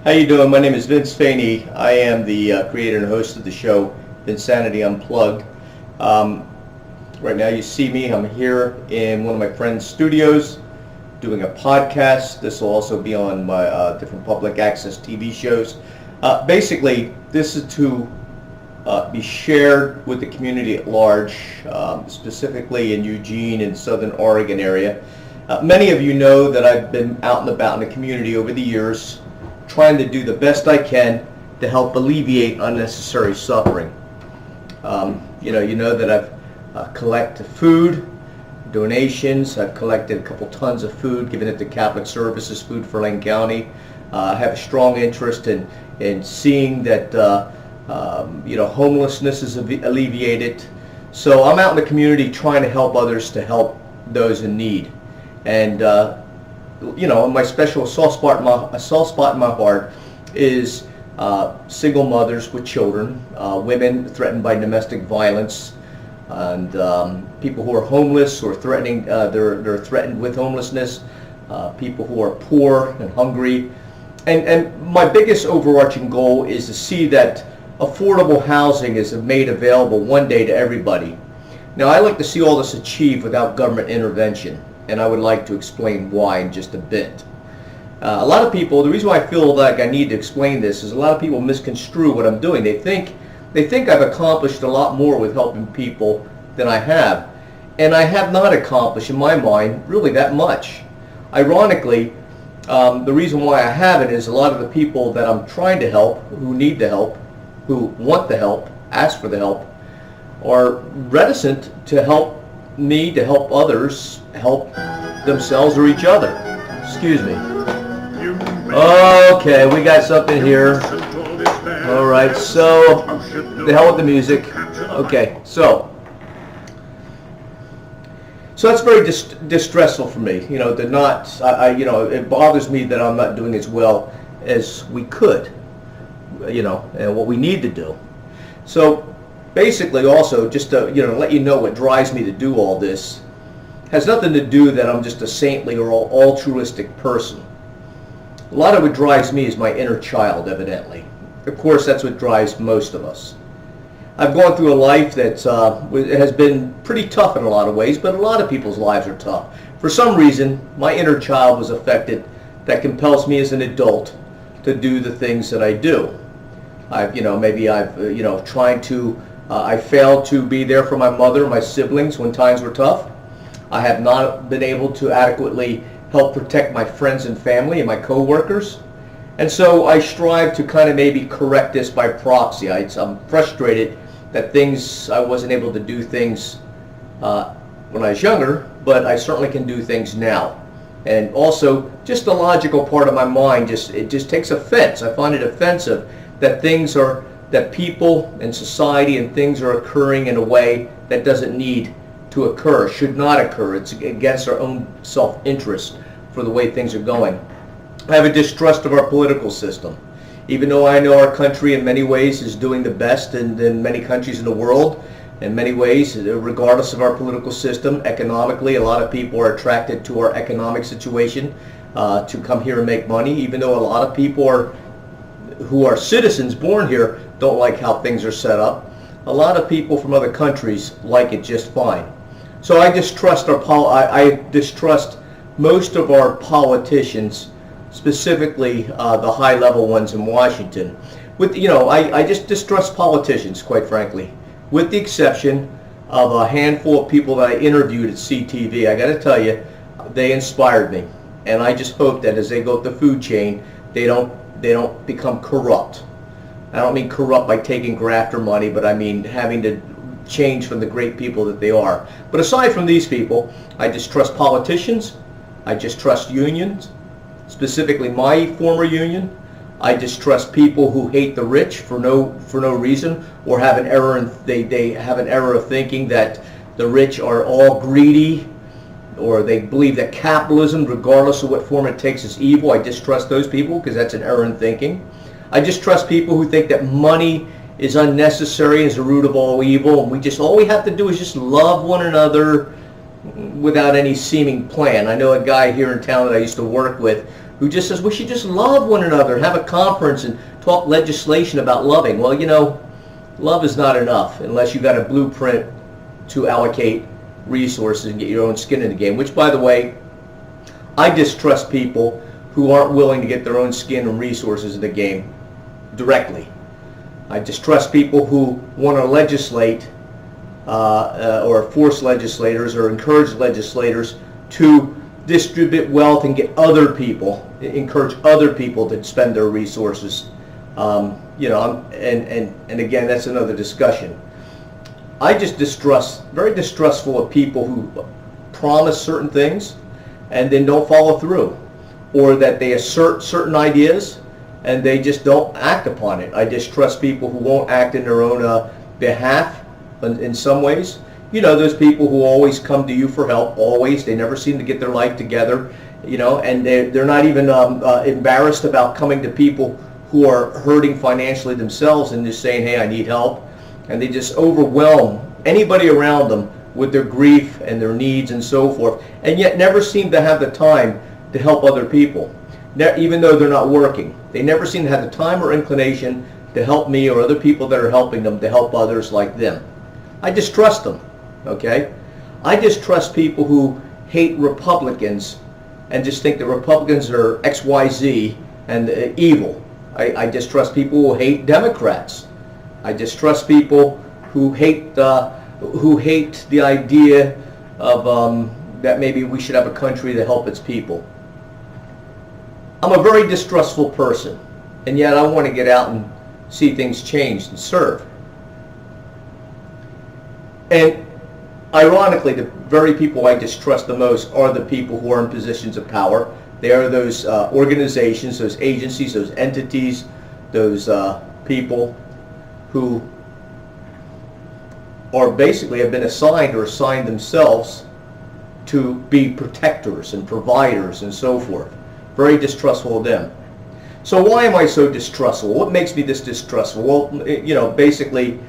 How you doing? My name is Vince Faney. I am the creator and host of the show, Vinsanity Unplugged. Right now you see me. I'm here in one of my friend's studios doing a podcast. This will also be on my different public access TV shows. Basically, this is to be shared with the community at large, specifically in Eugene and Southern Oregon area. Many of you know that I've been out and about in the community over the years, trying to do the best I can to help alleviate unnecessary suffering. You know that I've collected food, donations. I've collected a couple tons of food, given it to Catholic Services, Food for Lane County. I have a strong interest in seeing that homelessness is alleviated. So I'm out in the community trying to help others to help those in need. And my special soft spot in my heart is single mothers with children, women threatened by domestic violence, and people who are homeless or threatening. They're threatened with homelessness. People who are poor and hungry. And my biggest overarching goal is to see that affordable housing is made available one day to everybody. Now, I like to see all this achieved without government intervention, and I would like to explain why in just a bit. A lot of people, the reason why I feel like I need to explain this is a lot of people misconstrue what I'm doing. They think I've accomplished a lot more with helping people than I have, and I have not accomplished, in my mind, really that much. Ironically, the reason why I haven't is a lot of the people that I'm trying to help, who need the help, who want the help, ask for the help, are reticent to help me, to help others, help themselves or each other. Excuse me. Okay, we got something here. All right, so the hell with the music. Okay, so that's very distressful for me. It bothers me that I'm not doing as well as we could. And what we need to do. So basically, also, just to let you know what drives me to do all this has nothing to do that I'm just a saintly or altruistic person. A lot of what drives me is my inner child, evidently. Of course, that's what drives most of us. I've gone through a life that has been pretty tough in a lot of ways, but a lot of people's lives are tough. For some reason, my inner child was affected that compels me as an adult to do the things that I do. I failed to be there for my mother, my siblings when times were tough. I have not been able to adequately help protect my friends and family and my co-workers. And so I strive to kind of maybe correct this by proxy. I'm frustrated that I wasn't able to do things when I was younger, but I certainly can do things now. And also, just the logical part of my mind, it just takes offense. I find it offensive that people and society and things are occurring in a way that doesn't need to occur, should not occur. It's against our own self-interest for the way things are going. I have a distrust of our political system. Even though I know our country in many ways is doing the best in many countries in the world, in many ways, regardless of our political system, economically, a lot of people are attracted to our economic situation to come here and make money, even though a lot of people who are citizens born here don't like how things are set up. A lot of people from other countries like it just fine. So I distrust I distrust most of our politicians, specifically the high-level ones in Washington. I just distrust politicians, quite frankly, with the exception of a handful of people that I interviewed at CTV. I got to tell you, they inspired me, and I just hope that as they go up the food chain, they don't become corrupt. I don't mean corrupt by taking grafter money, but I mean having to change from the great people that they are. But aside from these people, I distrust politicians. I distrust unions, specifically my former union. I distrust people who hate the rich for no reason, or have an error they have an error of thinking that the rich are all greedy, or they believe that capitalism, regardless of what form it takes, is evil. I distrust those people because that's an error in thinking. I distrust people who think that money is unnecessary, is the root of all evil, and all we have to do is just love one another without any seeming plan. I know a guy here in town that I used to work with who just says we should just love one another and have a conference and talk legislation about loving. Well, you know, love is not enough unless you got a blueprint to allocate resources and get your own skin in the game, which, by the way, I distrust people who aren't willing to get their own skin and resources in the game directly. I distrust people who want to legislate or force legislators or encourage legislators to distribute wealth and get other people, encourage other people to spend their resources. You know, and again, that's another discussion. I just very distrustful of people who promise certain things and then don't follow through, or that they assert certain ideas and they just don't act upon it. I distrust people who won't act in their own behalf in some ways. You know, those people who always come to you for help, always. They never seem to get their life together, you know, and they're not even embarrassed about coming to people who are hurting financially themselves and just saying, hey, I need help. And they just overwhelm anybody around them with their grief and their needs and so forth, and yet never seem to have the time to help other people. Even though they're not working, they never seem to have the time or inclination to help me or other people that are helping them to help others like them. I distrust them, okay? I distrust people who hate Republicans and just think that Republicans are XYZ and evil. I distrust people who hate Democrats. I distrust people who hate the idea of that maybe we should have a country to help its people. I'm a very distrustful person, and yet I want to get out and see things changed and serve. And ironically, the very people I distrust the most are the people who are in positions of power. They are those organizations, those agencies, those entities, those people who are basically have been assigned or assigned themselves to be protectors and providers and so forth. Very distrustful of them. So why am I so distrustful? What makes me this distrustful? Well, you know, basically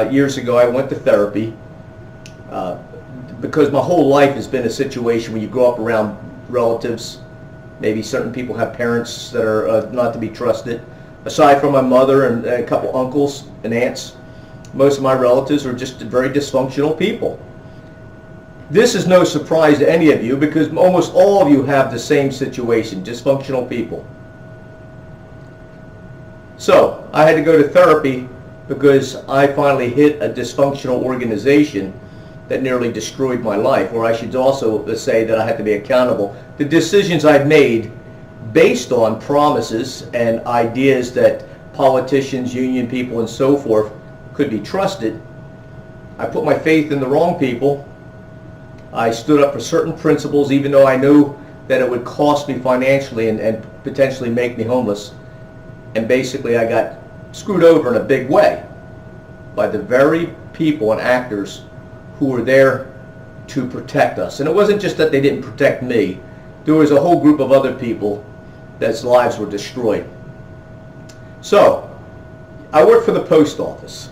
years ago I went to therapy because my whole life has been a situation when you grow up around relatives. Maybe certain people have parents that are not to be trusted. Aside from my mother and a couple uncles and aunts, most of my relatives are just very dysfunctional people. This is no surprise to any of you because almost all of you have the same situation, dysfunctional people. So I had to go to therapy because I finally hit a dysfunctional organization that nearly destroyed my life, or I should also say that I had to be accountable. The decisions I've made based on promises and ideas that politicians, union people, and so forth could be trusted, I put my faith in the wrong people. I stood up for certain principles even though I knew that it would cost me financially and potentially make me homeless. And basically I got screwed over in a big way by the very people and actors who were there to protect us. And it wasn't just that they didn't protect me. There was a whole group of other people that's lives were destroyed. So I work for the post office.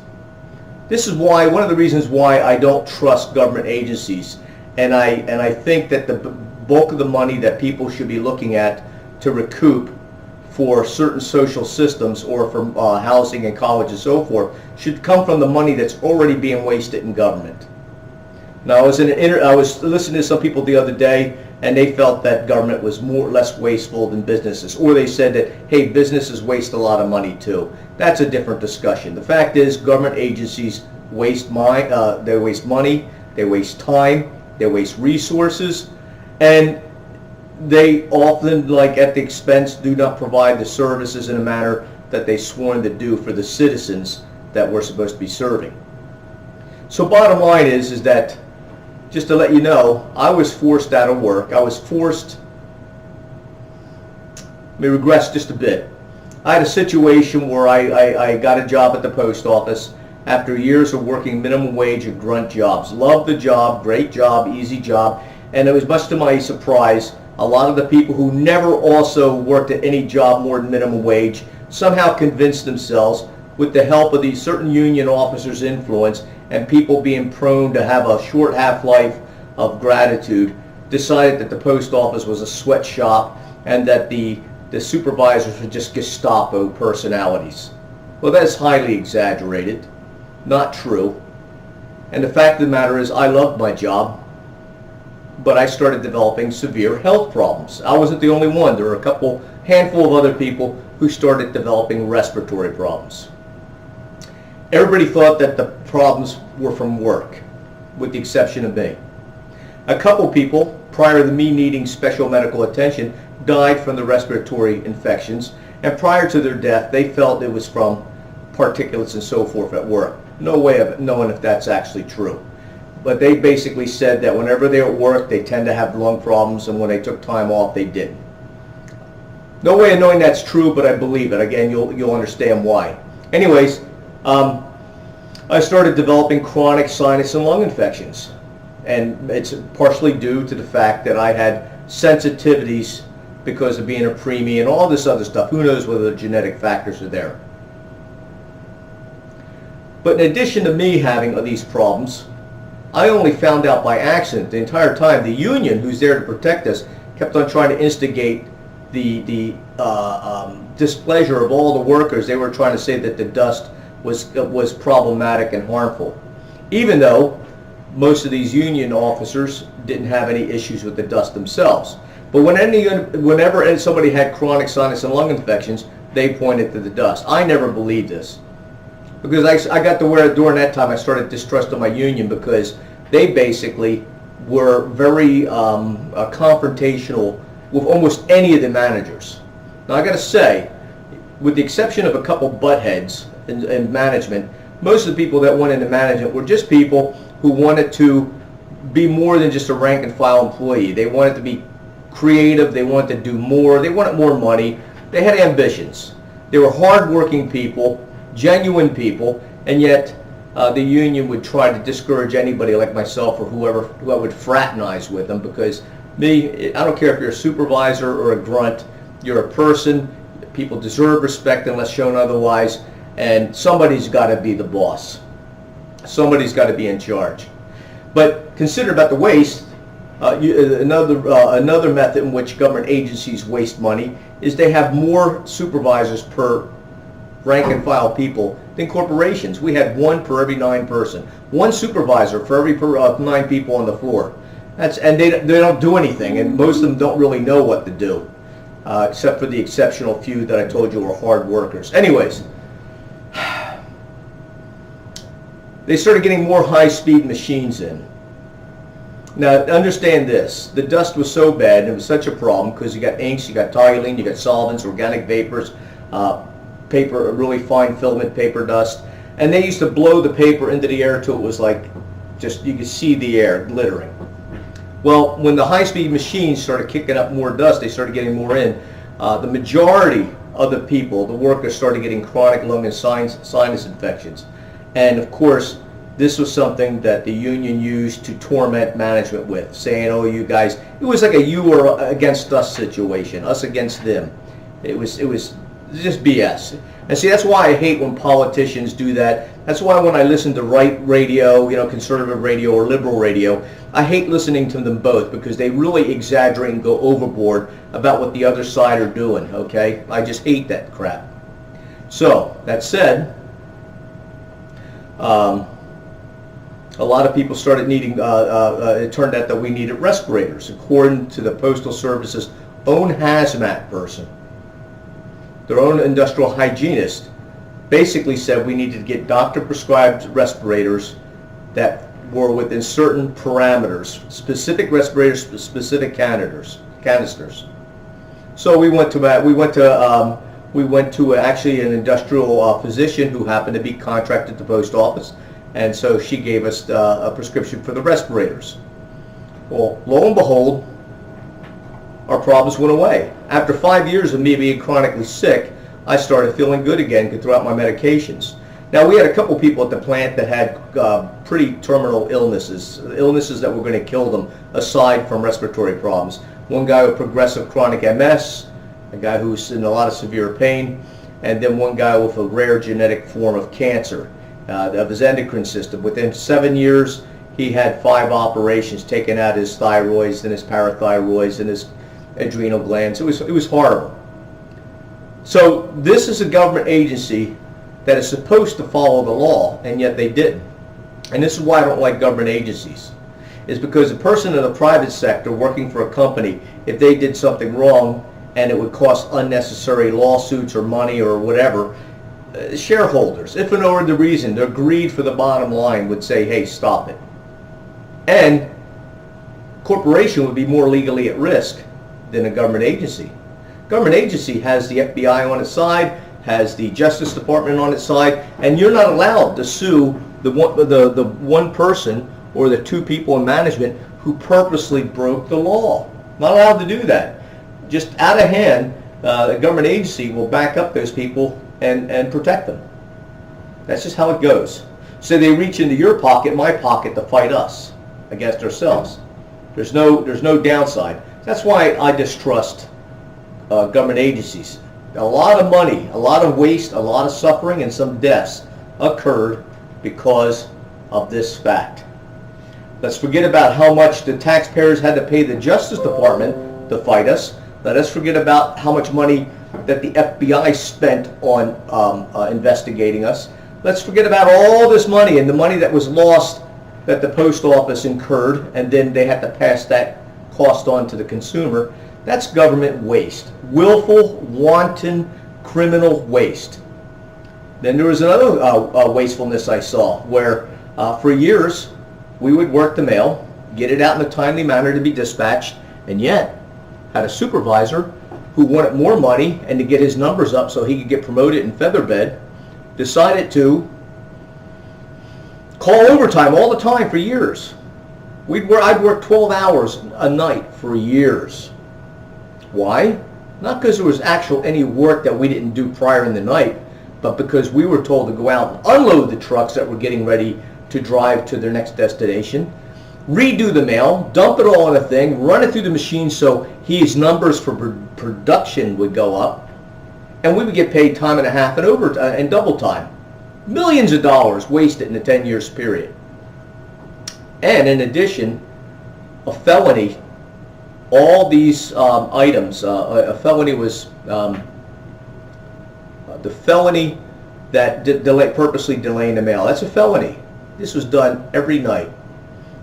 This is why, one of the reasons why I don't trust government agencies. And I think that the bulk of the money that people should be looking at to recoup for certain social systems or for housing and college and so forth should come from the money that's already being wasted in government. Now, I was listening to some people the other day, and they felt that government was more or less wasteful than businesses, or they said that, hey, businesses waste a lot of money too. That's a different discussion. The fact is, government agencies waste they waste money, they waste time, they waste resources, and they often, like at the expense, do not provide the services in a manner that they sworn to do for the citizens that we're supposed to be serving. So bottom line is that, just to let you know, I was forced out of work. I was forced, let me regress just a bit. I had a situation where I got a job at the post office after years of working minimum wage and grunt jobs. Loved the job, great job, easy job, and it was much to my surprise, a lot of the people who never also worked at any job more than minimum wage somehow convinced themselves, with the help of these certain union officers' influence and people being prone to have a short half-life of gratitude, decided that the post office was a sweatshop and that the supervisors were just Gestapo personalities. Well, that's highly exaggerated, not true. And the fact of the matter is, I loved my job, but I started developing severe health problems. I wasn't the only one. There were a handful of other people who started developing respiratory problems. Everybody thought that the problems were from work, with the exception of me. A couple people, prior to me needing special medical attention, died from the respiratory infections, and prior to their death, they felt it was from particulates and so forth at work. No way of knowing if that's actually true. But they basically said that whenever they're at work, they tend to have lung problems, and when they took time off, they didn't. No way of knowing that's true, but I believe it. Again, you'll understand why. Anyways, I started developing chronic sinus and lung infections. And it's partially due to the fact that I had sensitivities because of being a preemie and all this other stuff. Who knows whether the genetic factors are there. But in addition to me having these problems, I only found out by accident. The entire time, the union, who's there to protect us, kept on trying to instigate the displeasure of all the workers. They were trying to say that the dust was problematic and harmful, even though most of these union officers didn't have any issues with the dust themselves. But whenever somebody had chronic sinus and lung infections, they pointed to the dust. I never believed this, because I got to where during that time I started distrusting my union, because they basically were very confrontational with almost any of the managers. Now I got to say, with the exception of a couple butt heads in management, most of the people that went into management were just people who wanted to be more than just a rank and file employee. They wanted to be creative, they wanted to do more, they wanted more money, they had ambitions. They were hard-working people, genuine people, and yet the union would try to discourage anybody like myself or who I would fraternize with them, because me, I don't care if you're a supervisor or a grunt, you're a person, people deserve respect unless shown otherwise, and somebody's got to be the boss. Somebody's got to be in charge. But consider about the waste. Another method in which government agencies waste money is they have more supervisors per rank and file people than corporations. We had one per every 9 person. One supervisor for every 9 people on the floor. And they don't do anything, and most of them don't really know what to do, except for the exceptional few that I told you were hard workers. Anyways, they started getting more high-speed machines in. Now, understand this. The dust was so bad, and it was such a problem, because you got inks, you got toluene, you got solvents, organic vapors, paper, really fine filament paper dust, and they used to blow the paper into the air till it was like, just, you could see the air glittering. Well, when the high-speed machines started kicking up more dust, they started getting more in. The majority of the people, the workers, started getting chronic lung and sinus infections. And of course, this was something that the union used to torment management with, saying, oh, you guys, it was like a you or against us situation, us against them. It was just BS. And see, that's why I hate when politicians do that. That's why when I listen to right radio, conservative radio or liberal radio, I hate listening to them both, because they really exaggerate and go overboard about what the other side are doing, okay? I just hate that crap. So, that said, a lot of people started needing, it turned out that we needed respirators. According to the Postal Service's own hazmat person, their own industrial hygienist, basically said we needed to get doctor-prescribed respirators that were within certain parameters, specific respirators, specific canisters. So we went to actually an industrial physician who happened to be contracted at the post office, and so she gave us a prescription for the respirators. Well, lo and behold, our problems went away. After 5 years of me being chronically sick, I started feeling good again, could throw out my medications. Now, we had a couple people at the plant that had pretty terminal illnesses that were going to kill them, aside from respiratory problems. One guy with progressive chronic MS, a guy who's in a lot of severe pain, and then one guy with a rare genetic form of cancer of his endocrine system. Within 7 years, he had 5 operations, taking out his thyroids and his parathyroids and his adrenal glands. It was horrible. So this is a government agency that is supposed to follow the law, and yet they didn't. And this is why I don't like government agencies. Is because a person in the private sector working for a company, if they did something wrong and it would cost unnecessary lawsuits or money or whatever, shareholders, if for no other reason, their greed for the bottom line would say, hey, stop it. And corporation would be more legally at risk than a government agency. Government agency has the FBI on its side, has the Justice Department on its side, and you're not allowed to sue the one person or the two people in management who purposely broke the law. Not allowed to do that. Just out of hand, the government agency will back up those people and protect them. That's just how it goes. So they reach into your pocket, my pocket, to fight us against ourselves. There's no downside. That's why I distrust government agencies. A lot of money, a lot of waste, a lot of suffering, and some deaths occurred because of this fact. Let's forget about how much the taxpayers had to pay the Justice Department to fight us. Let us forget about how much money that the FBI spent on investigating us. Let's forget about all this money and the money that was lost that the post office incurred, and then they had to pass that cost on to the consumer. That's government waste. Willful, wanton, criminal waste. Then there was another wastefulness I saw where for years we would work the mail, get it out in a timely manner to be dispatched, and yet had a supervisor who wanted more money and to get his numbers up so he could get promoted in featherbed, decided to call overtime all the time for years. I'd work 12 hours a night for years. Why? Not because there was any work that we didn't do prior in the night, but because we were told to go out and unload the trucks that were getting ready to drive to their next destination, redo the mail, dump it all in a thing, run it through the machine so his numbers for production would go up, and we would get paid time and a half and double time. Millions of dollars wasted in a 10 years period. And in addition, a felony, all these items, a felony was the felony that purposely delaying the mail. That's a felony. This was done every night.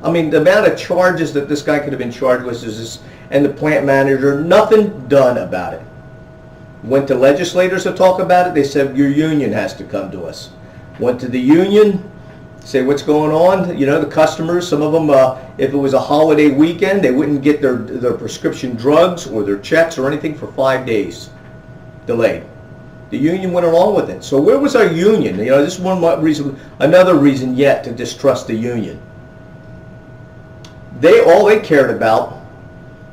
I mean, the amount of charges that this guy could have been charged with and the plant manager, nothing done about it. Went to legislators to talk about it. They said, your union has to come to us. Went to the union, say what's going on. You know, the customers, some of them, if it was a holiday weekend, they wouldn't get their prescription drugs or their checks or anything for 5 days. Delayed. The union went along with it. So where was our union? You know, this is another reason yet to distrust the union. All they cared about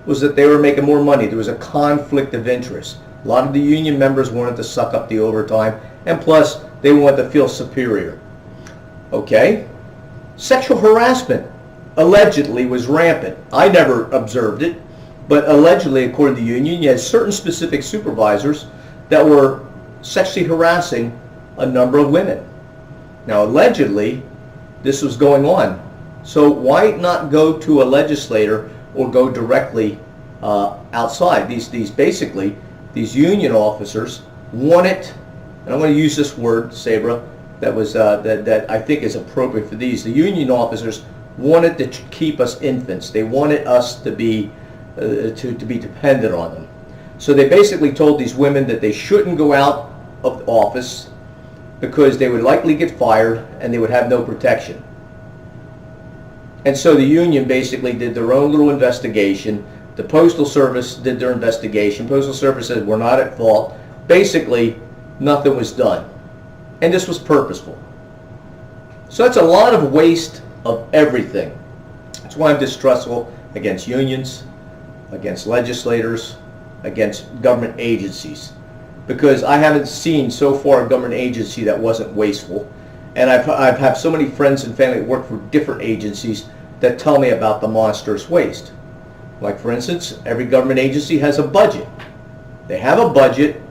was that they were making more money. There was a conflict of interest. A lot of the union members wanted to suck up the overtime, and plus they wanted to feel superior. Okay? Sexual harassment allegedly was rampant. I never observed it, but allegedly, according to the union, you had certain specific supervisors that were sexually harassing a number of women. Now, allegedly, this was going on. So why not go to a legislator or go directly outside? These union officers wanted, and I'm going to use this word, Sabra, that I think is appropriate for these. The union officers wanted to keep us infants. They wanted us to be dependent on them. So they basically told these women that they shouldn't go out of office because they would likely get fired and they would have no protection. And so the union basically did their own little investigation. The Postal Service did their investigation. Postal Service said we're not at fault. Basically, nothing was done. And this was purposeful. So that's a lot of waste of everything. That's why I'm distrustful against unions, against legislators, against government agencies. Because I haven't seen so far a government agency that wasn't wasteful. And I've had so many friends and family that work for different agencies that tell me about the monstrous waste. Like, for instance, every government agency has a budget. They have a budget,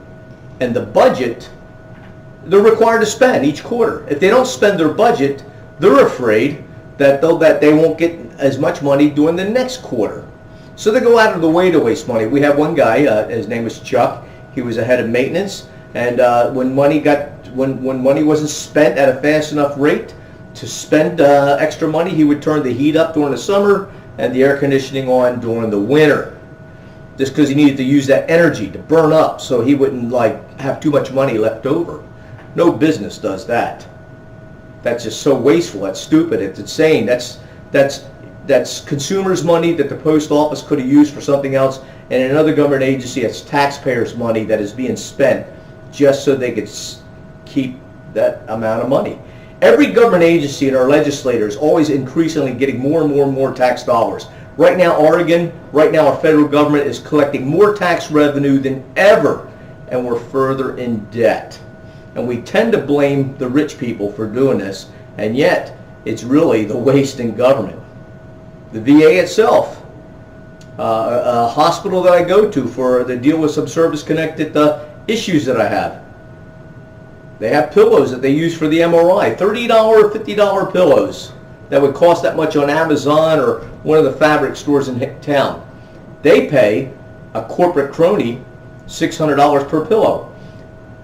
and the budget they're required to spend each quarter. If they don't spend their budget, they're afraid that they won't get as much money during the next quarter. So they go out of the way to waste money. We have one guy, his name was Chuck. He was a head of maintenance, and when money wasn't spent at a fast enough rate to spend extra money, he would turn the heat up during the summer and the air conditioning on during the winter, just because he needed to use that energy to burn up so he wouldn't have too much money left over. No business does that. That's just so wasteful. That's stupid. It's insane. That's consumers' money that the post office could have used for something else, and in another government agency, it's taxpayers' money that is being spent just so they could keep that amount of money. Every government agency and our legislators always increasingly getting more and more and more tax dollars. Right now, Oregon, our federal government is collecting more tax revenue than ever, and we're further in debt. And we tend to blame the rich people for doing this, and yet it's really the waste in government. The VA itself, a hospital that I go to deal with some service-connected issues that I have. They have pillows that they use for the MRI, $30 or $50 pillows that would cost that much on Amazon or one of the fabric stores in town. They pay a corporate crony $600 per pillow.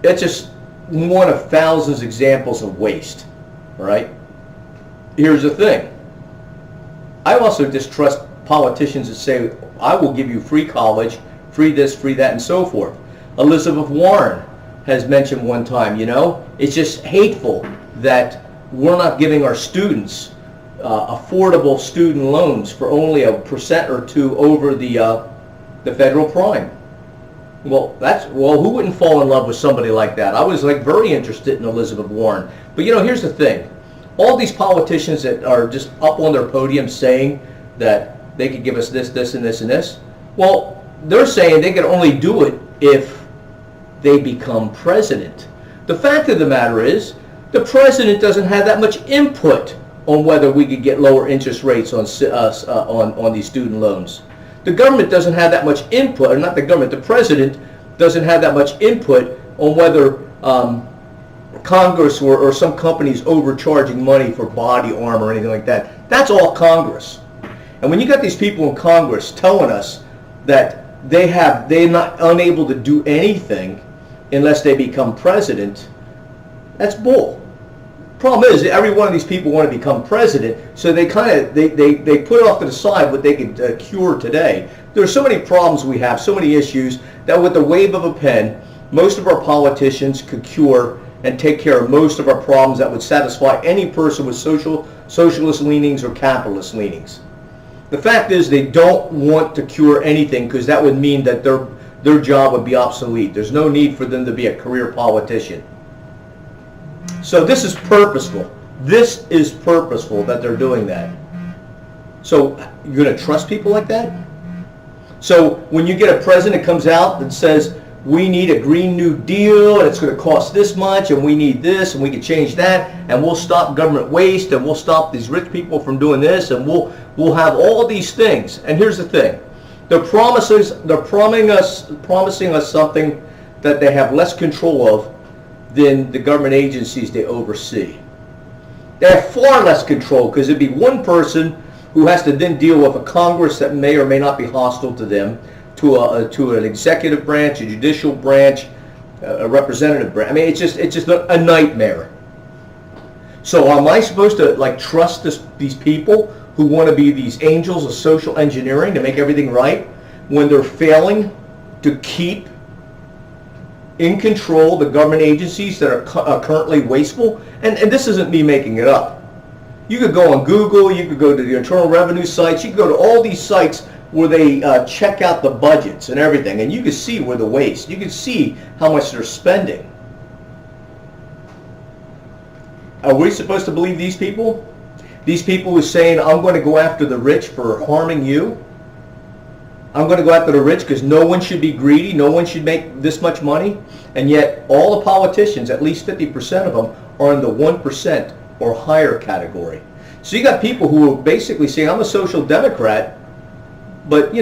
That's just one of thousands of examples of waste, all right? Here's the thing. I also distrust politicians that say, I will give you free college, free this, free that, and so forth. Elizabeth Warren has mentioned one time, it's just hateful that we're not giving our students affordable student loans for only 1% or 2% over the federal prime. Well, who wouldn't fall in love with somebody like that? I was very interested in Elizabeth Warren. But here's the thing. All these politicians that are just up on their podium saying that they could give us this, this, and this, and this, well, they're saying they can only do it if they become president. The fact of the matter is, the president doesn't have that much input on whether we could get lower interest rates on these student loans. The government doesn't have that much input, or not the government, the president doesn't have that much input on whether Congress or some companies overcharging money for body armor or anything like that. That's all Congress. And when you got these people in Congress telling us that they're not unable to do anything unless they become president, that's bull. Problem is, every one of these people want to become president, so they put off to the side what they could cure today. There are so many problems we have, so many issues, that with the wave of a pen, most of our politicians could cure and take care of most of our problems that would satisfy any person with socialist leanings or capitalist leanings. The fact is, they don't want to cure anything because that would mean that their job would be obsolete. There's no need for them to be a career politician. So this is purposeful. This is purposeful that they're doing that. So you're going to trust people like that? So when you get a president that comes out that says, we need a Green New Deal, and it's going to cost this much, and we need this, and we can change that, and we'll stop government waste, and we'll stop these rich people from doing this, and we'll have all these things. And here's the thing. They're promising us something that they have less control of than the government agencies they oversee. They have far less control because it'd be one person who has to then deal with a Congress that may or may not be hostile to them, to an executive branch, a judicial branch, a representative branch. I mean, it's just a nightmare. So am I supposed to trust these people who want to be these angels of social engineering to make everything right when they're failing to keep in control the government agencies that are currently wasteful? And this isn't me making it up. You could go on Google, you could go to the Internal Revenue sites, you could go to all these sites where they check out the budgets and everything, and you can see where the waste, you can see how much they're spending. Are we supposed to believe these people? These people who are saying, I'm going to go after the rich for harming you? I'm going to go after the rich because no one should be greedy, no one should make this much money, and yet all the politicians, at least 50% of them, are in the 1% or higher category. So you got people who are basically saying, I'm a social democrat, but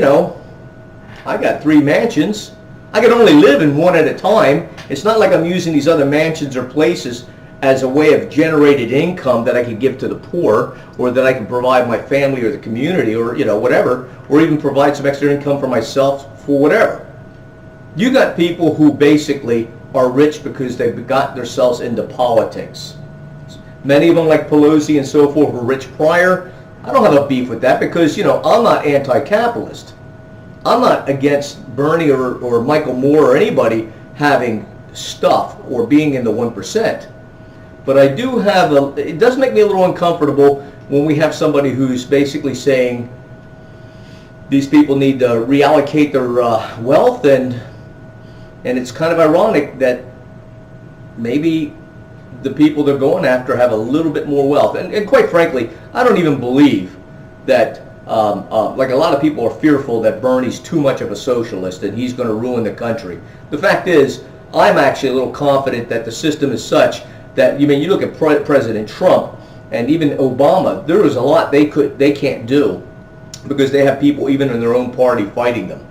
I got 3 mansions. I can only live in one at a time. It's not like I'm using these other mansions or places as a way of generated income that I could give to the poor, or that I can provide my family or the community, or whatever, or even provide some extra income for myself for whatever. You got people who basically are rich because they've got themselves into politics. Many of them, like Pelosi and so forth, were rich prior. I don't have a beef with that because, I'm not anti-capitalist. I'm not against Bernie or Michael Moore or anybody having stuff or being in the 1%. But I do have it does make me a little uncomfortable when we have somebody who's basically saying these people need to reallocate their wealth, and it's kind of ironic that maybe the people they're going after have a little bit more wealth. And quite frankly, I don't even believe that, like a lot of people are fearful that Bernie's too much of a socialist and he's going to ruin the country. The fact is, I'm actually a little confident that the system is such that, you look at President Trump and even Obama, there is a lot they can't do because they have people even in their own party fighting them.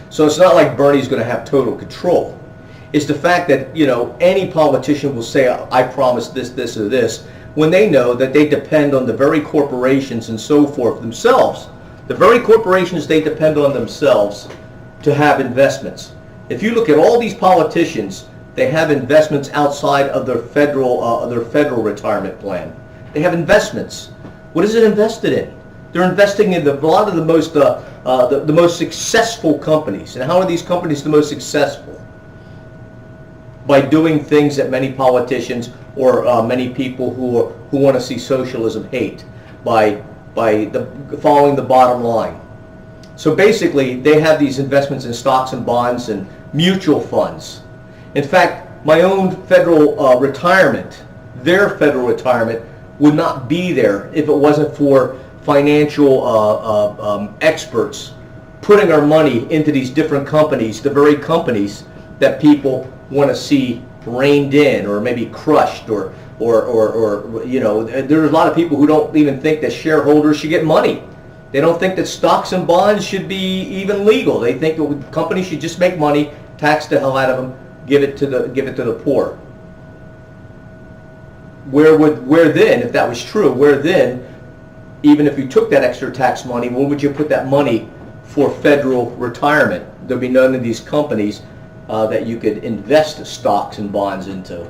So it's not like Bernie's going to have total control. It's the fact that, any politician will say, I promise this, this, or this, when they know that they depend on the very corporations and so forth themselves. The very corporations, they depend on themselves to have investments. If you look at all these politicians, they have investments outside of their federal retirement plan. They have investments. What is it invested in? They're investing in a lot of the most successful companies. And how are these companies the most successful? By doing things that many politicians or many people who want to see socialism hate, by following the bottom line. So basically, they have these investments in stocks and bonds and mutual funds. In fact, my own federal retirement, their federal retirement, would not be there if it wasn't for financial experts putting our money into these different companies, the very companies that people want to see reined in or maybe crushed, or there's a lot of people who don't even think that shareholders should get money. They don't think that stocks and bonds should be even legal. They think that companies should just make money, tax the hell out of them, give it to the poor. Where then, if that was true, where then, even if you took that extra tax money, where would you put that money for federal retirement? There'd be none of these companies that you could invest stocks and bonds into.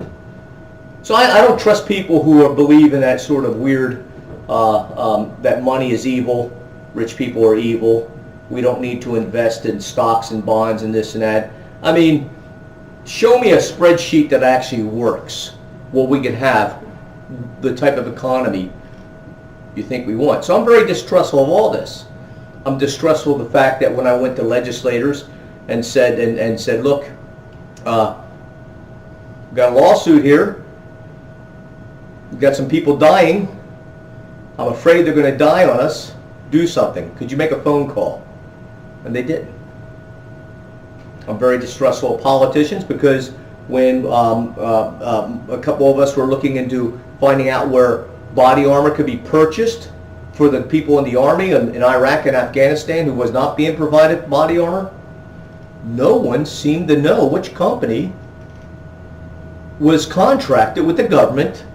So I don't trust people who believe in that sort of weird, that money is evil, rich people are evil, we don't need to invest in stocks and bonds and this and that. Show me a spreadsheet that actually works, where we can have the type of economy you think we want. So I'm very distrustful of all this. I'm distrustful of the fact that when I went to legislators and said, look, got a lawsuit here, we've got some people dying, I'm afraid they're going to die on us, do something. Could you make a phone call? And they didn't. I'm very distrustful of politicians because when a couple of us were looking into finding out where body armor could be purchased for the people in the army in Iraq and Afghanistan who was not being provided body armor, no one seemed to know which company was contracted with the government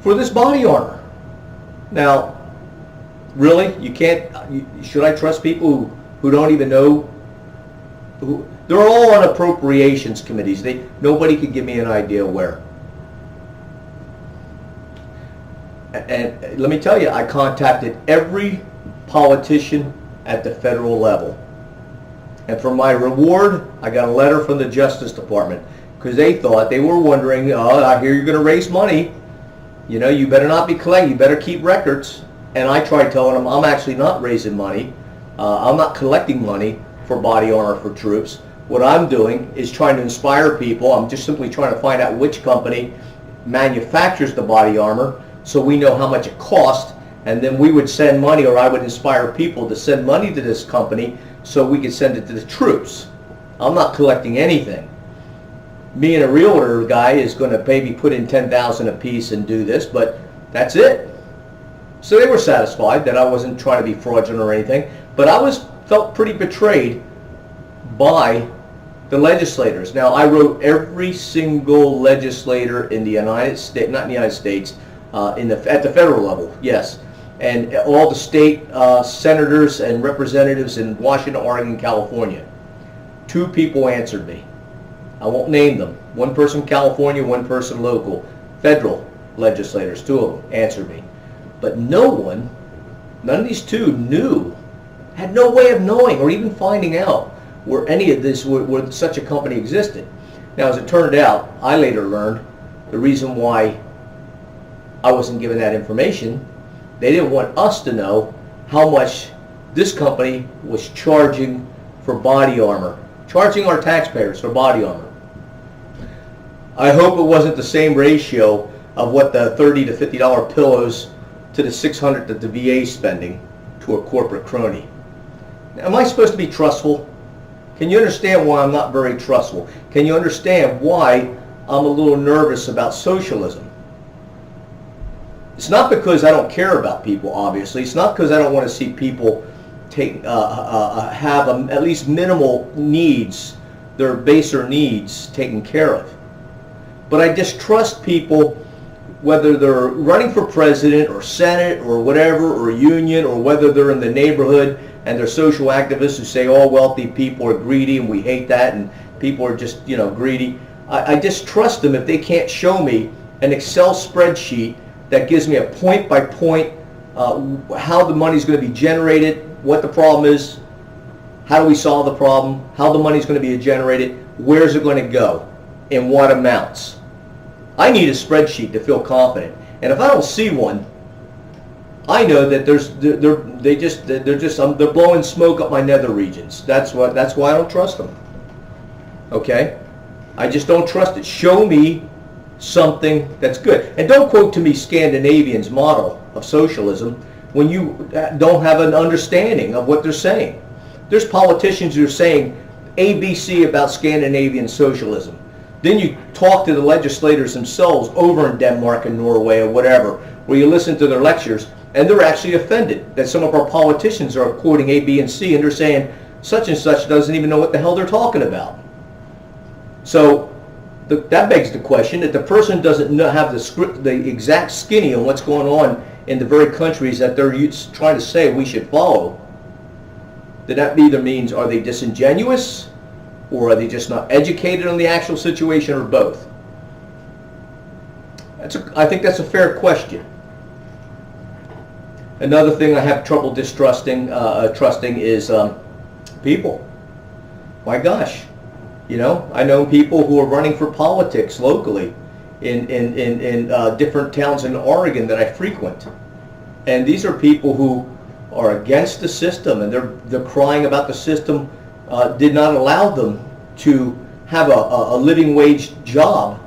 for this body armor. Now, really, you can't, should I trust people who don't even know? They're all on appropriations committees. Nobody could give me an idea where. And let me tell you, I contacted every politician at the federal level. And for my reward, I got a letter from the Justice Department because they were wondering, I hear you're going to raise money. You better not be collecting, you better keep records. And I tried telling them I'm actually not raising money. I'm not collecting money for body armor for troops. What I'm doing is trying to inspire people. I'm just simply trying to find out which company manufactures the body armor so we know how much it costs, and then we would send money, or I would inspire people to send money to this company so we could send it to the troops. I'm not collecting anything. Me and a realtor guy is going to maybe put in $10,000 a piece and do this, but that's it. So they were satisfied that I wasn't trying to be fraudulent or anything, but I felt pretty betrayed by the legislators. Now, I wrote every single legislator in the United States, not in the United States, at the federal level, yes, and all the state senators and representatives in Washington, Oregon, California. 2 people answered me. I won't name them. One person California, one person local. Federal legislators, 2 of them answered me. But none of these 2 had no way of knowing or even finding out where any of this, where such a company existed. Now, as it turned out, I later learned the reason why I wasn't given that information. They didn't want us to know how much this company was charging for body armor, charging our taxpayers for body armor. I hope it wasn't the same ratio of what the $30 to $50 pillows to the $600 that the VA is spending to a corporate crony. Now, am I supposed to be trustful? Can you understand why I'm not very trustful? Can you understand why I'm a little nervous about socialism? It's not because I don't care about people, obviously. It's not because I don't want to see people have at least minimal needs, their baser needs taken care of. But I distrust people, whether they're running for president or senate or whatever, or union, or whether they're in the neighborhood and they're social activists who say all wealthy people are greedy and we hate that and people are just, greedy. I distrust them if they can't show me an Excel spreadsheet that gives me a point-by-point how the money's going to be generated, what the problem is, how do we solve the problem, how the money's going to be generated, where's it going to go, in what amounts. I need a spreadsheet to feel confident. And if I don't see one, I know that they're blowing smoke up my nether regions. That's why I don't trust them. Okay? I just don't trust it. Show me something that's good. And don't quote to me Scandinavians' model of socialism when you don't have an understanding of what they're saying. There's politicians who are saying ABC about Scandinavian socialism. Then you talk to the legislators themselves over in Denmark and Norway or whatever, where you listen to their lectures, and they're actually offended that some of our politicians are quoting A, B, and C, and they're saying such and such doesn't even know what the hell they're talking about. So that begs the question that the person doesn't have the exact skinny on what's going on in the very countries that they're trying to say we should follow. That either means, are they disingenuous, or are they just not educated on the actual situation, or both? I think that's a fair question. Another thing I have trouble trusting is people. My gosh, I know people who are running for politics locally in different towns in Oregon that I frequent, and these are people who are against the system, and they're crying about the system did not allow them to have a living wage job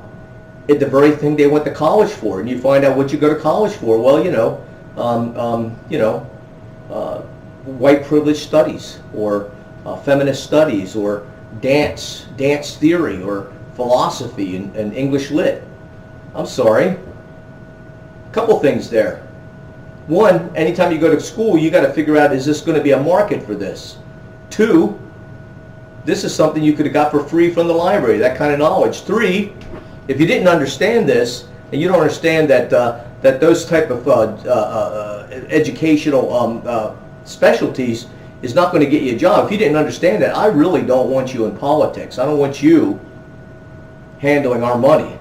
at the very thing they went to college for. And you find out what you go to college for. Well, white privilege studies, or feminist studies, or dance theory, or philosophy and English lit. I'm sorry. A couple things there. One, anytime you go to school, you got to figure out, is this going to be a market for this? 2, this is something you could have got for free from the library, that kind of knowledge. 3, if you didn't understand this, and you don't understand that those type of educational specialties is not going to get you a job. If you didn't understand that, I really don't want you in politics. I don't want you handling our money.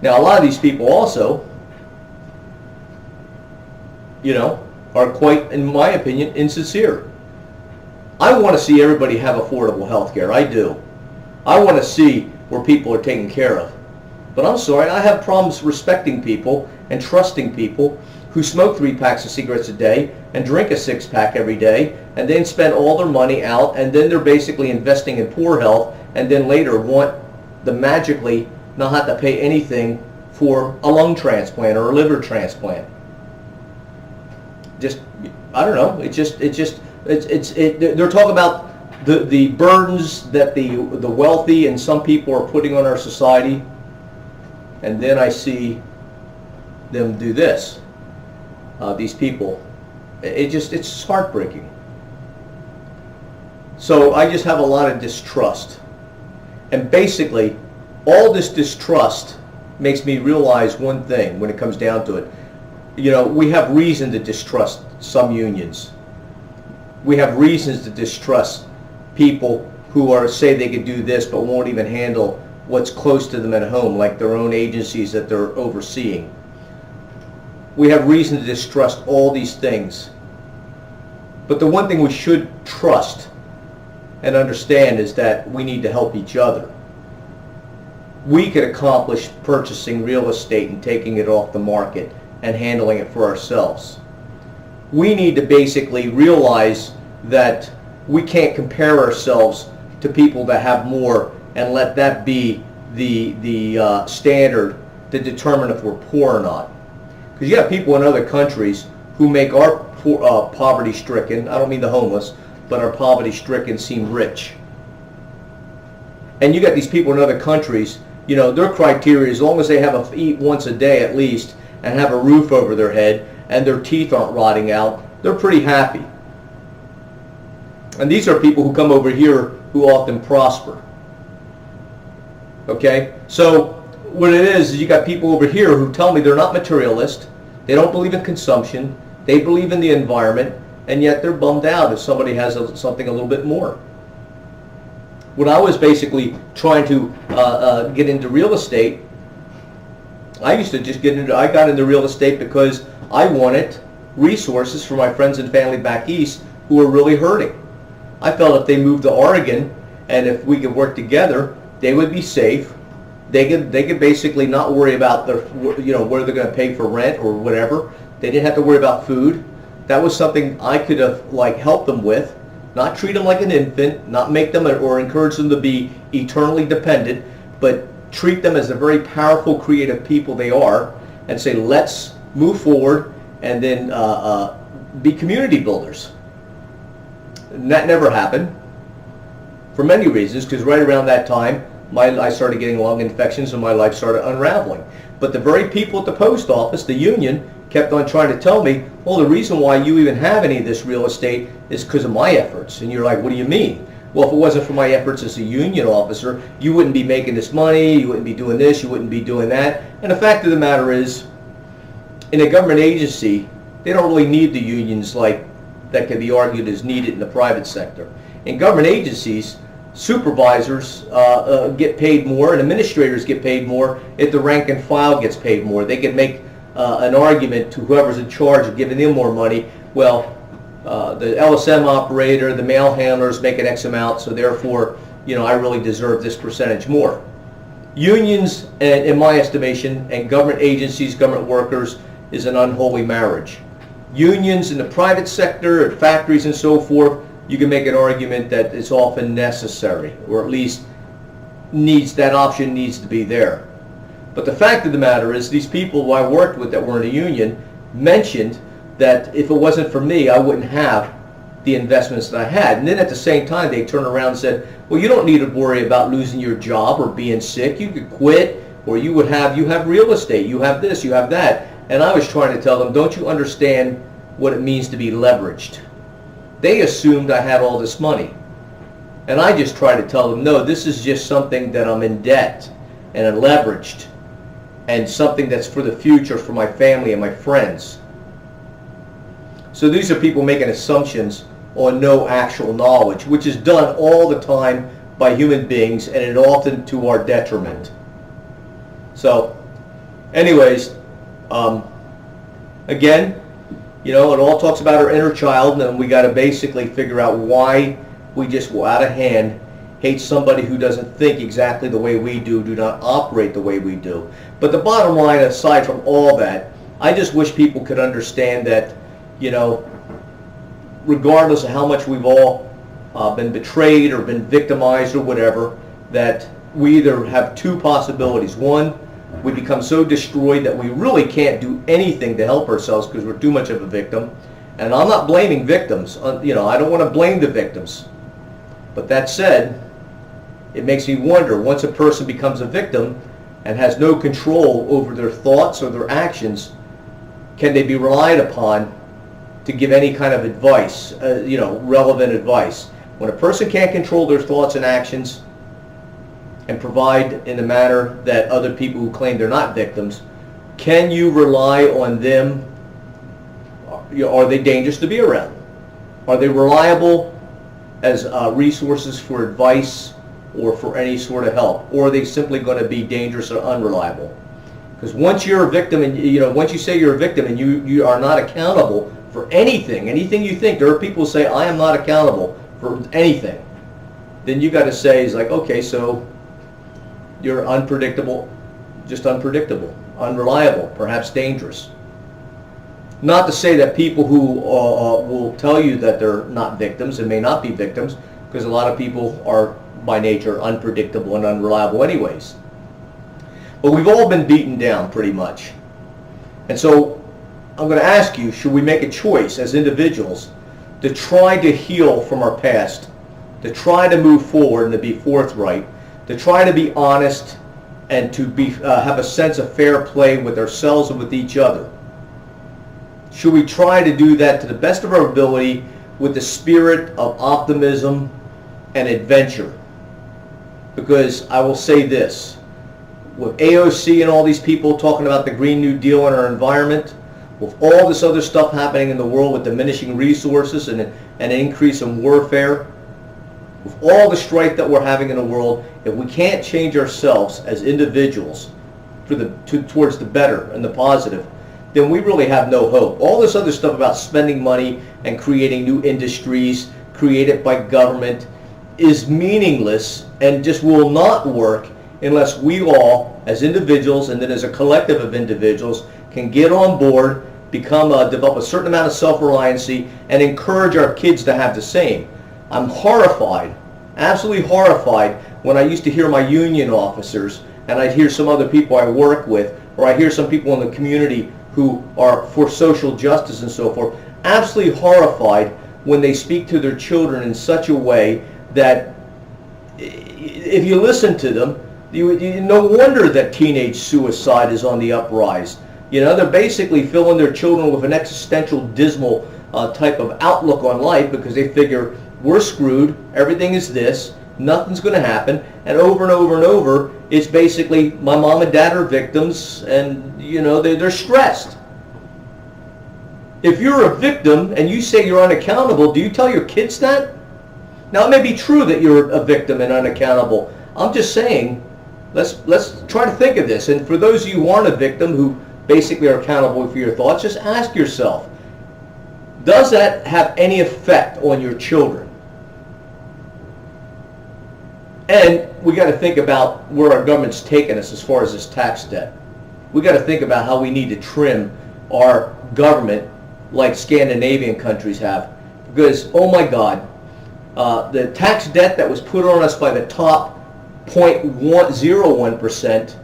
Now, a lot of these people also, are quite, in my opinion, insincere. I want to see everybody have affordable health care. I do. I want to see where people are taken care of. But I'm sorry, I have problems respecting people and trusting people who smoke 3 packs of cigarettes a day and drink a 6-pack every day, and then spend all their money out, and then they're basically investing in poor health, and then later want to magically not have to pay anything for a lung transplant or a liver transplant. I don't know. They're talking about the burdens that the wealthy and some people are putting on our society, and then I see them do this. These people, it's heartbreaking. So I just have a lot of distrust And basically, all this distrust makes me realize one thing when it comes down to it. You know, we have reason to distrust some unions. We have reasons to distrust people who say they could do this but won't even handle what's close to them at home, like their own agencies that they're overseeing. We have reason to distrust all these things. But the one thing we should trust and understand is that we need to help each other. We could accomplish purchasing real estate and taking it off the market and handling it for ourselves. We need to basically realize that we can't compare ourselves to people that have more and let that be the standard to determine if we're poor or not. Because you have people in other countries who make our poverty-stricken, I don't mean the homeless, but our poverty-stricken seem rich. And you got these people in other countries, you know, their criteria, as long as they have to eat once a day at least and have a roof over their head and their teeth aren't rotting out, they're pretty happy. And these are people who come over here who often prosper. Okay? So what it is you got people over here who tell me they're not materialist, they don't believe in consumption, they believe in the environment, and yet they're bummed out if somebody has something a little bit more. When I was basically trying to get into real estate, I used to just I got into real estate because I wanted resources for my friends and family back east who were really hurting. I felt if they moved to Oregon and if we could work together, they would be safe. They could basically not worry about their, you know, where they're going to pay for rent or whatever. They didn't have to worry about food. That was something I could have helped them with. Not treat them like an infant, not make them or encourage them to be eternally dependent, but treat them as the very powerful, creative people they are, and say, let's move forward and then be community builders. And that never happened for many reasons, because right around that time, I started getting lung infections and my life started unraveling. But the very people at the post office, the union, kept on trying to tell me, well, the reason why you even have any of this real estate is because of my efforts. And you're like, what do you mean? Well, if it wasn't for my efforts as a union officer, you wouldn't be making this money, you wouldn't be doing this, you wouldn't be doing that. And the fact of the matter is, in a government agency, they don't really need the unions like that can be argued as needed in the private sector. In government agencies, supervisors get paid more and administrators get paid more if the rank and file gets paid more. They can make an argument to whoever's in charge of giving them more money. Well, the LSM operator, the mail handlers make an X amount, so therefore, you know, I really deserve this percentage more. Unions, and in my estimation, and government agencies, government workers, is an unholy marriage. Unions in the private sector, at factories and so forth, you can make an argument that it's often necessary, or at least that option needs to be there. But the fact of the matter is, these people who I worked with that were in a union mentioned that if it wasn't for me, I wouldn't have the investments that I had. And then at the same time, they turned around and said, well, you don't need to worry about losing your job or being sick. You could quit, or you have real estate, you have this, you have that. And I was trying to tell them, don't you understand what it means to be leveraged? They assumed I had all this money. And I just tried to tell them, no, this is just something that I'm in debt and I'm leveraged, and something that's for the future for my family and my friends. So these are people making assumptions on no actual knowledge, which is done all the time by human beings, and it often to our detriment. So anyways, again, you know, it all talks about our inner child, and we got to basically figure out why we just go out of hand, hate somebody who doesn't think exactly the way we do not operate the way we do. But the bottom line, aside from all that, I just wish people could understand that, you know, regardless of how much we've all been betrayed or been victimized or whatever, that we either have two possibilities. One, we become so destroyed that we really can't do anything to help ourselves because we're too much of a victim. And I'm not blaming victims. You know, I don't want to blame the victims. But that said, it makes me wonder, once a person becomes a victim and has no control over their thoughts or their actions, can they be relied upon to give any kind of advice, you know, relevant advice? When a person can't control their thoughts and actions, and provide in a manner that other people who claim they're not victims, can you rely on them? Are they dangerous to be around? Are they reliable as resources for advice or for any sort of help? Or are they simply going to be dangerous or unreliable? Because once you're a victim, and once you say you're a victim and you are not accountable for anything you think, there are people who say, I am not accountable for anything, then you got to say, is like, okay, so you're unpredictable, just unpredictable, unreliable, perhaps dangerous. Not to say that people who will tell you that they're not victims and may not be victims, because a lot of people are by nature unpredictable and unreliable anyways. But we've all been beaten down pretty much. And so I'm going to ask you, should we make a choice as individuals to try to heal from our past, to try to move forward and to be forthright, to try to be honest, and to have a sense of fair play with ourselves and with each other? Should we try to do that to the best of our ability with the spirit of optimism and adventure? Because I will say this, with AOC and all these people talking about the Green New Deal in our environment, with all this other stuff happening in the world with diminishing resources and an increase in warfare, with all the strife that we're having in the world, if we can't change ourselves as individuals towards the better and the positive, then we really have no hope. All this other stuff about spending money and creating new industries created by government is meaningless and just will not work unless we all, as individuals and then as a collective of individuals, can get on board, develop a certain amount of self-reliancy, and encourage our kids to have the same. I'm horrified, absolutely horrified, when I used to hear my union officers, and I'd hear some other people I work with, or I hear some people in the community who are for social justice and so forth, absolutely horrified when they speak to their children in such a way that if you listen to them, no wonder that teenage suicide is on the uprise. They're basically filling their children with an existential, dismal type of outlook on life because they figure we're screwed, everything is this, nothing's going to happen, and over and over and over, it's basically my mom and dad are victims, and they're stressed. If you're a victim and you say you're unaccountable, do you tell your kids that? Now, it may be true that you're a victim and unaccountable. I'm just saying, let's try to think of this. And for those of you who aren't a victim, who basically are accountable for your thoughts, just ask yourself, does that have any effect on your children? And we got to think about where our government's taken us as far as this tax debt. We got to think about how we need to trim our government like Scandinavian countries have. Because, oh my God, the tax debt that was put on us by the top 0.01%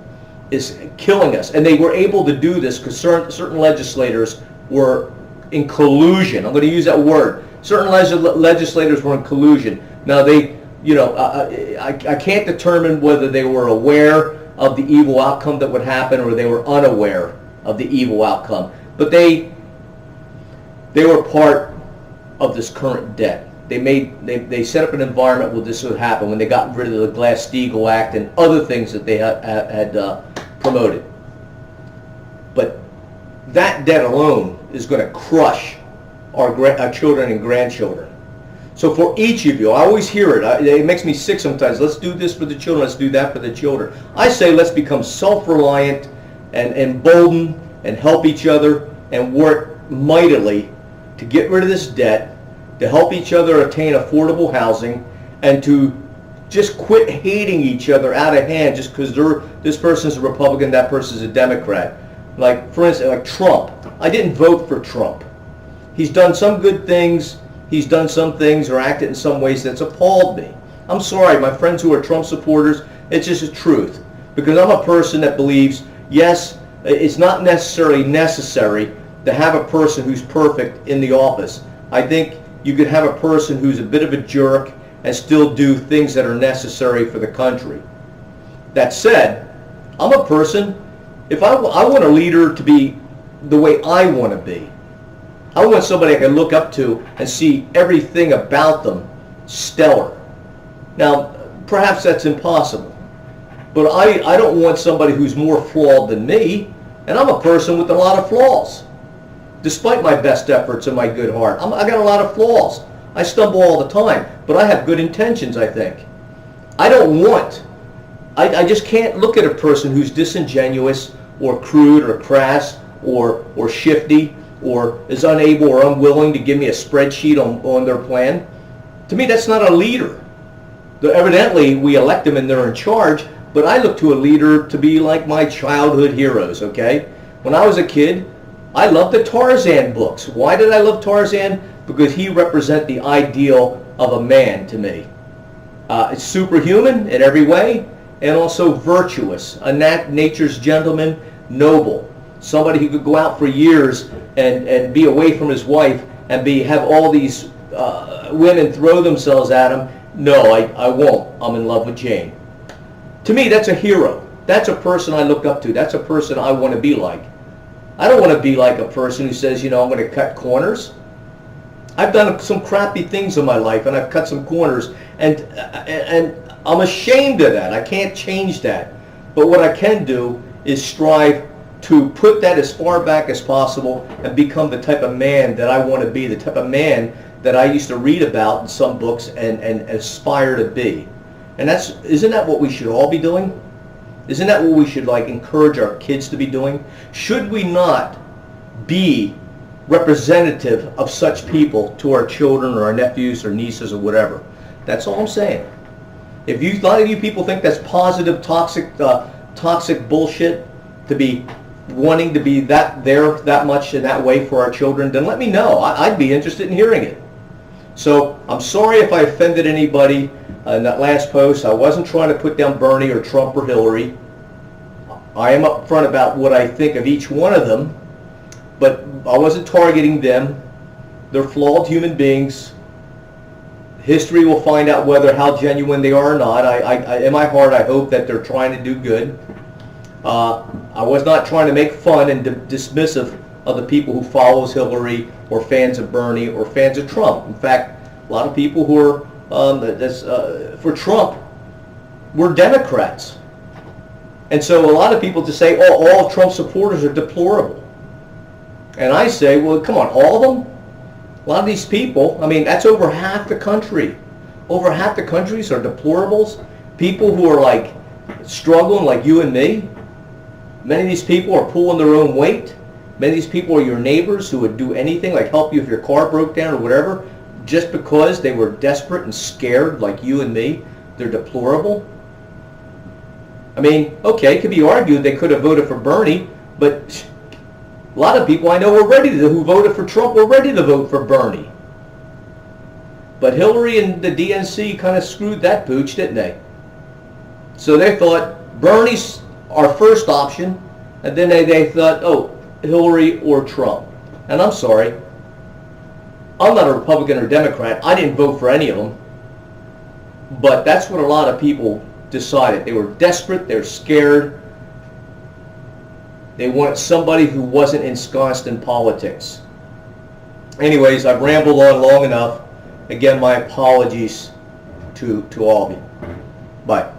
is killing us. And they were able to do this because certain legislators were in collusion. I'm going to use that word. Certain legislators were in collusion. Now, I can't determine whether they were aware of the evil outcome that would happen or they were unaware of the evil outcome. But they were part of this current debt. They set up an environment where this would happen when they got rid of the Glass-Steagall Act and other things that they had promoted. But that debt alone is going to crush our children and grandchildren. So for each of you, I always hear it. It makes me sick sometimes. Let's do this for the children. Let's do that for the children. I say let's become self-reliant and embolden and help each other and work mightily to get rid of this debt, to help each other attain affordable housing, and to just quit hating each other out of hand just because this person's a Republican, that person's a Democrat. Like, for instance, like Trump. I didn't vote for Trump. He's done some good things. He's done some things or acted in some ways that's appalled me. I'm sorry, my friends who are Trump supporters, it's just the truth. Because I'm a person that believes, yes, it's not necessarily necessary to have a person who's perfect in the office. I think you could have a person who's a bit of a jerk and still do things that are necessary for the country. That said, I'm a person, if I want a leader to be the way I want to be. I want somebody I can look up to and see everything about them stellar. Now, perhaps that's impossible. But I don't want somebody who's more flawed than me, and I'm a person with a lot of flaws. Despite my best efforts and my good heart, I got a lot of flaws. I stumble all the time, but I have good intentions, I think. I just can't look at a person who's disingenuous or crude or crass or shifty or is unable or unwilling to give me a spreadsheet on their plan. To me, that's not a leader. Evidently, we elect them and they're in charge, but I look to a leader to be like my childhood heroes, okay? When I was a kid, I loved the Tarzan books. Why did I love Tarzan? Because he represented the ideal of a man to me. It's superhuman in every way and also virtuous, a nature's gentleman, noble, somebody who could go out for years and be away from his wife and have all these women throw themselves at him. No, I won't. I'm in love with Jane. To me, that's a hero. That's a person I look up to. That's a person I want to be like. I don't want to be like a person who says, I'm going to cut corners. I've done some crappy things in my life, and I've cut some corners, and I'm ashamed of that. I can't change that. But what I can do is strive to put that as far back as possible and become the type of man that I want to be, the type of man that I used to read about in some books and aspire to be. And isn't that what we should all be doing? Isn't that what we should encourage our kids to be doing? Should we not be representative of such people to our children or our nephews or nieces or whatever? That's all I'm saying. If a lot of you people think that's positive, toxic bullshit to be wanting to be that much in that way for our children, then let me know. I'd be interested in hearing it. So I'm sorry if I offended anybody in that last post. I wasn't trying to put down Bernie or Trump or Hillary. I am upfront about what I think of each one of them, but I wasn't targeting them. They're flawed human beings. History will find out how genuine they are or not. In my heart, I hope that they're trying to do good. I was not trying to make fun and dismissive of the people who follows Hillary or fans of Bernie or fans of Trump. In fact, a lot of people who are for Trump were Democrats. And so a lot of people just say, all Trump supporters are deplorable. And I say, well, come on, all of them? A lot of these people, that's over half the country. Over half the countries are deplorables. People who are struggling like you and me. Many of these people are pulling their own weight. Many of these people are your neighbors who would do anything, help you if your car broke down or whatever, just because they were desperate and scared like you and me. They're deplorable. Okay, it could be argued they could have voted for Bernie, but a lot of people I know who voted for Trump were ready to vote for Bernie. But Hillary and the DNC kind of screwed that pooch, didn't they? So they thought Bernie's our first option, and then they thought, Hillary or Trump. And I'm sorry, I'm not a Republican or Democrat. I didn't vote for any of them. But that's what a lot of people decided. They were desperate, they were scared. They wanted somebody who wasn't ensconced in politics. Anyways, I've rambled on long enough. Again, my apologies to all of you. Bye.